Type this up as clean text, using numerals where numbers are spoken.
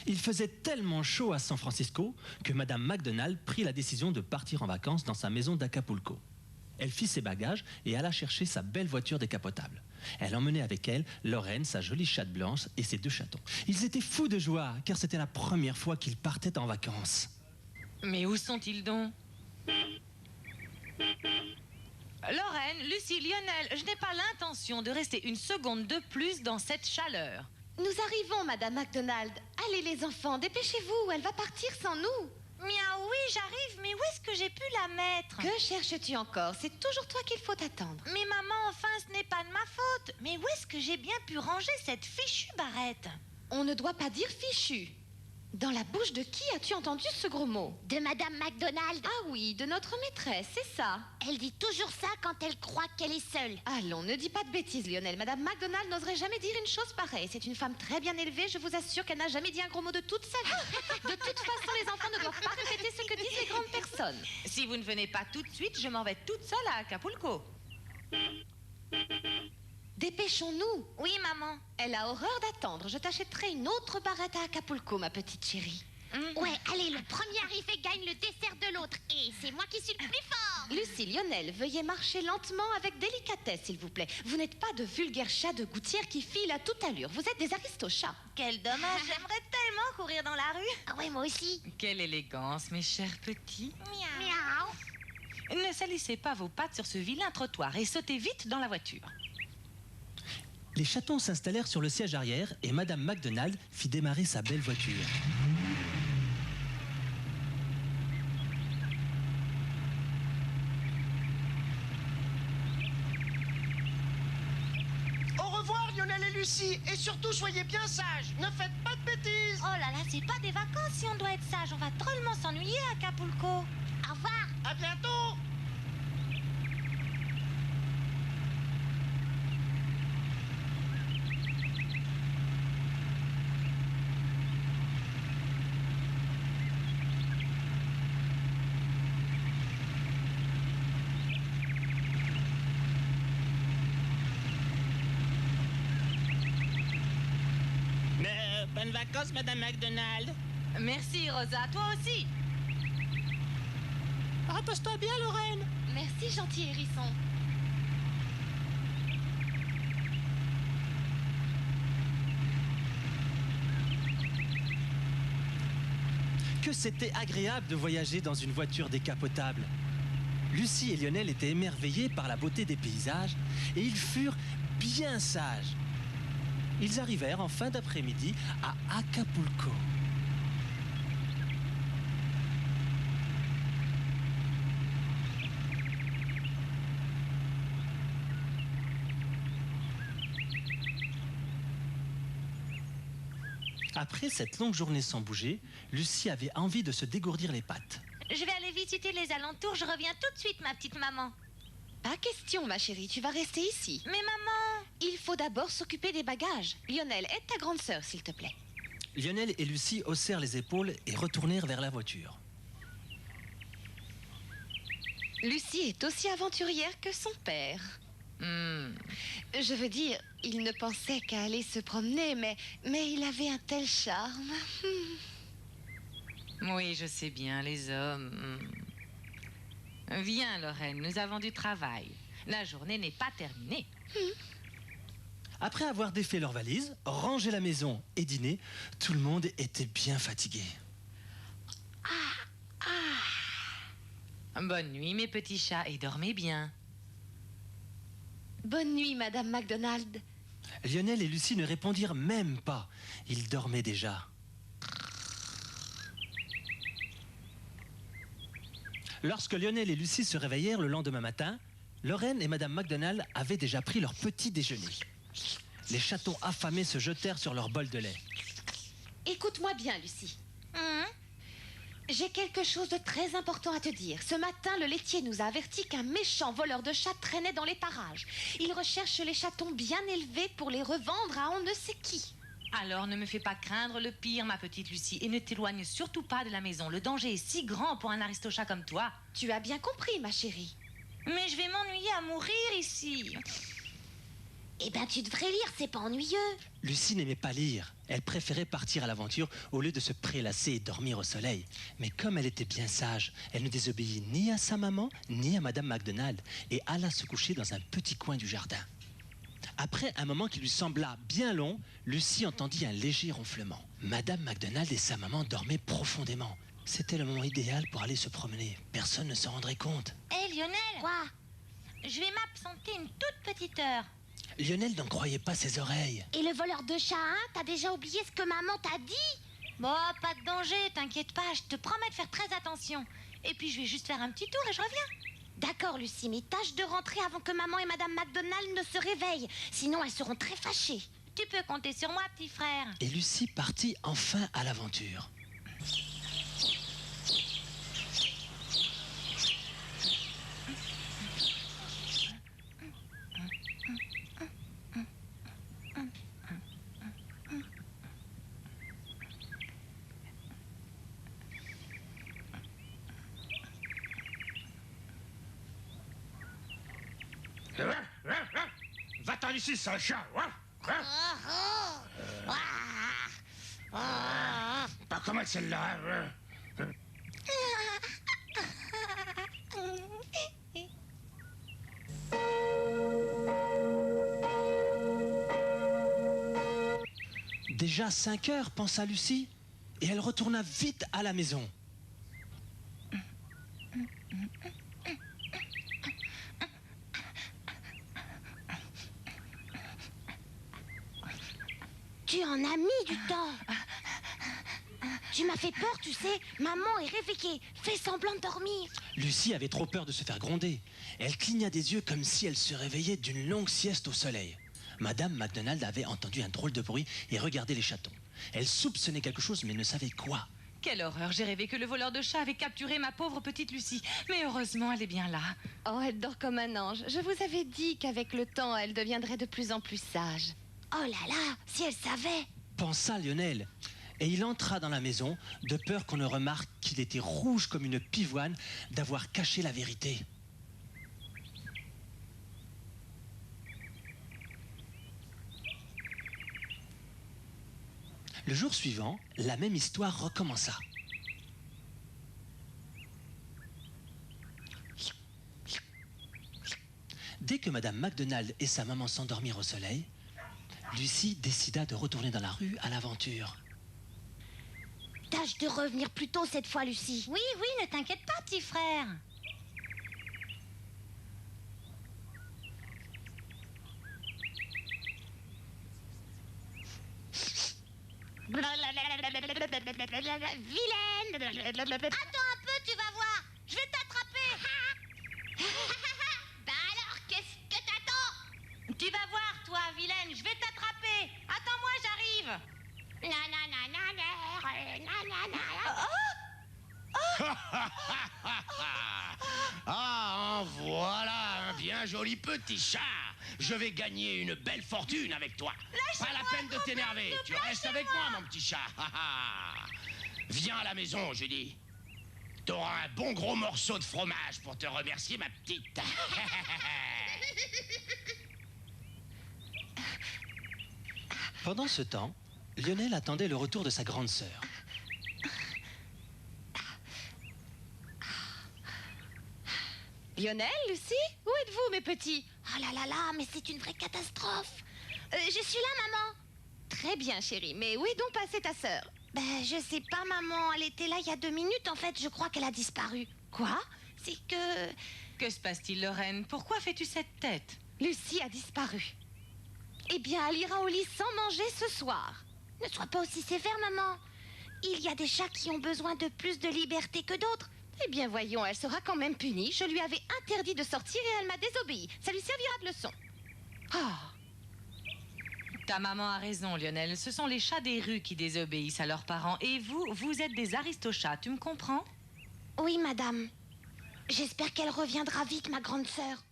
Il faisait tellement chaud à San Francisco que Madame McDonald prit la décision de partir en vacances dans sa maison d'Acapulco. Elle fit ses bagages et alla chercher sa belle voiture décapotable. Elle emmenait avec elle Lorraine, sa jolie chatte blanche et ses 2 chatons. Ils étaient fous de joie car c'était la première fois qu'ils partaient en vacances. Mais où sont-ils donc? Lorraine, Lucie, Lionel, je n'ai pas l'intention de rester une seconde de plus dans cette chaleur. Nous arrivons, Madame McDonald. Allez les enfants, dépêchez-vous, elle va partir sans nous. Miaou, oui, j'arrive, mais où est-ce que j'ai pu la mettre? Que cherches-tu encore? C'est toujours toi qu'il faut attendre. Mais maman, enfin, ce n'est pas de ma faute. Mais où est-ce que j'ai bien pu ranger cette fichue barrette? On ne doit pas dire fichu. Dans la bouche de qui as-tu entendu ce gros mot? De Madame McDonald. Ah oui, de notre maîtresse, c'est ça. Elle dit toujours ça quand elle croit qu'elle est seule. Allons, ne dis pas de bêtises, Lionel. Madame McDonald n'oserait jamais dire une chose pareille. C'est une femme très bien élevée, je vous assure qu'elle n'a jamais dit un gros mot de toute sa vie. De toute façon, les enfants ne doivent pas répéter ce que disent les grandes personnes. Si vous ne venez pas tout de suite, je m'en vais toute seule à Acapulco. Dépêchons-nous. Oui, maman. Elle a horreur d'attendre. Je t'achèterai une autre barrette à Acapulco, ma petite chérie. Ouais, allez, le premier arrivé gagne le dessert de l'autre. Et c'est moi qui suis le plus fort. Lucie, Lionel, veuillez marcher lentement avec délicatesse, s'il vous plaît. Vous n'êtes pas de vulgaires chats de gouttière qui filent à toute allure. Vous êtes des aristochats. Quel dommage, j'aimerais tellement courir dans la rue. Ah ouais, moi aussi. Quelle élégance, mes chers petits. Miaou. Miaou. Ne salissez pas vos pattes sur ce vilain trottoir et sautez vite dans la voiture. Les chatons s'installèrent sur le siège arrière et Madame McDonald fit démarrer sa belle voiture. Au revoir Lionel et Lucie, et surtout soyez bien sages, ne faites pas de bêtises. Oh là là, c'est pas des vacances si on doit être sage. On va drôlement s'ennuyer à Acapulco. Au revoir. À bientôt. Bonnes vacances, Madame McDonald. Merci, Rosa, toi aussi. Repose-toi bien, Lorraine. Merci, gentil hérisson. Que c'était agréable de voyager dans une voiture décapotable. Lucie et Lionel étaient émerveillés par la beauté des paysages et ils furent bien sages. Ils arrivèrent en fin d'après-midi à Acapulco. Après cette longue journée sans bouger, Lucie avait envie de se dégourdir les pattes. Je vais aller visiter les alentours. Je reviens tout de suite, ma petite maman. Pas question, ma chérie, tu vas rester ici. Mais maman... Il faut d'abord s'occuper des bagages. Lionel, aide ta grande sœur, s'il te plaît. Lionel et Lucie haussèrent les épaules et retournèrent vers la voiture. Lucie est aussi aventurière que son père. Je veux dire, il ne pensait qu'à aller se promener, mais il avait un tel charme. Oui, je sais bien, les hommes. Viens, Lorraine, nous avons du travail. La journée n'est pas terminée. Après avoir défait leurs valises, rangé la maison et dîné, tout le monde était bien fatigué. Bonne nuit, mes petits chats, et dormez bien. Bonne nuit, Madame McDonald. Lionel et Lucie ne répondirent même pas. Ils dormaient déjà. Lorsque Lionel et Lucie se réveillèrent le lendemain matin, Lorraine et Madame McDonald avaient déjà pris leur petit déjeuner. Les chatons affamés se jetèrent sur leur bol de lait. Écoute-moi bien, Lucie. J'ai quelque chose de très important à te dire. Ce matin, le laitier nous a averti qu'un méchant voleur de chats traînait dans les parages. Il recherche les chatons bien élevés pour les revendre à on ne sait qui. Alors ne me fais pas craindre le pire, ma petite Lucie, et ne t'éloigne surtout pas de la maison. Le danger est si grand pour un aristochat comme toi. Tu as bien compris, ma chérie. Mais je vais m'ennuyer à mourir ici. Eh ben, tu devrais lire, c'est pas ennuyeux. Lucie n'aimait pas lire. Elle préférait partir à l'aventure au lieu de se prélasser et dormir au soleil. Mais comme elle était bien sage, elle ne désobéit ni à sa maman, ni à Madame MacDonald et alla se coucher dans un petit coin du jardin. Après un moment qui lui sembla bien long, Lucie entendit un léger ronflement. Madame MacDonald et sa maman dormaient profondément. C'était le moment idéal pour aller se promener. Personne ne s'en rendrait compte. Hé, Lionel, Quoi? je vais m'absenter une toute petite heure. Lionel n'en croyait pas ses oreilles. Et le voleur de chat, hein? T'as déjà oublié ce que maman t'a dit? Bon, pas de danger, t'inquiète pas, je te promets de faire très attention. Et puis je vais juste faire un petit tour et je reviens. D'accord, Lucie, mais tâche de rentrer avant que maman et Madame MacDonald ne se réveillent. Sinon, elles seront très fâchées. Tu peux compter sur moi, petit frère. Et Lucie partit enfin à l'aventure. Va-t'en ici, sale chat. Pas comme celle-là. Déjà 5 heures, pensa Lucie, et elle retourna vite à la maison. Tu en as mis du temps. Tu m'as fait peur, tu sais. Maman est réveillée. Fais semblant de dormir. Lucie avait trop peur de se faire gronder. Elle cligna des yeux comme si elle se réveillait d'une longue sieste au soleil. Madame MacDonald avait entendu un drôle de bruit et regardait les chatons. Elle soupçonnait quelque chose mais ne savait quoi. Quelle horreur, j'ai rêvé que le voleur de chat avait capturé ma pauvre petite Lucie. Mais heureusement, elle est bien là. Oh, elle dort comme un ange. Je vous avais dit qu'avec le temps, elle deviendrait de plus en plus sage. Oh là là, si elle savait. Pensa Lionel. Et il entra dans la maison, de peur qu'on ne remarque qu'il était rouge comme une pivoine d'avoir caché la vérité. Le jour suivant, la même histoire recommença. Dès que Madame MacDonald et sa maman s'endormirent au soleil, Lucie décida de retourner dans la rue à l'aventure. Tâche de revenir plus tôt cette fois, Lucie. Oui, oui, ne t'inquiète pas, petit frère. Vilaine. Attends un peu, tu vas voir. Je vais t'attraper. Bah alors, qu'est-ce que t'attends? Tu vas voir, toi, vilaine, je vais t'attraper. Attends-moi, j'arrive. Ah, en voilà un bien joli petit chat. Je vais gagner une belle fortune avec toi. Pas la peine de t'énerver. Tu restes avec moi, mon petit chat. Viens à la maison, je dis. T'auras un bon gros morceau de fromage pour te remercier, ma petite. Pendant ce temps, Lionel attendait le retour de sa grande sœur. Lionel, Lucie, où êtes-vous, mes petits? Oh là là là, mais c'est une vraie catastrophe. Je suis là, maman. Très bien, chérie, mais où est donc passée ta sœur? Ben, je sais pas, maman. Elle était là il y a 2 minutes. En fait, je crois qu'elle a disparu. Quoi? C'est que... Que se passe-t-il, Lorraine? Pourquoi fais-tu cette tête? Lucie a disparu. Eh bien, elle ira au lit sans manger ce soir. Ne sois pas aussi sévère, maman. Il y a des chats qui ont besoin de plus de liberté que d'autres. Eh bien, voyons, elle sera quand même punie. Je lui avais interdit de sortir et elle m'a désobéi. Ça lui servira de leçon. Ta maman a raison, Lionel. Ce sont les chats des rues qui désobéissent à leurs parents. Et vous, vous êtes des aristochats, tu me comprends? Oui, madame. J'espère qu'elle reviendra vite, ma grande sœur.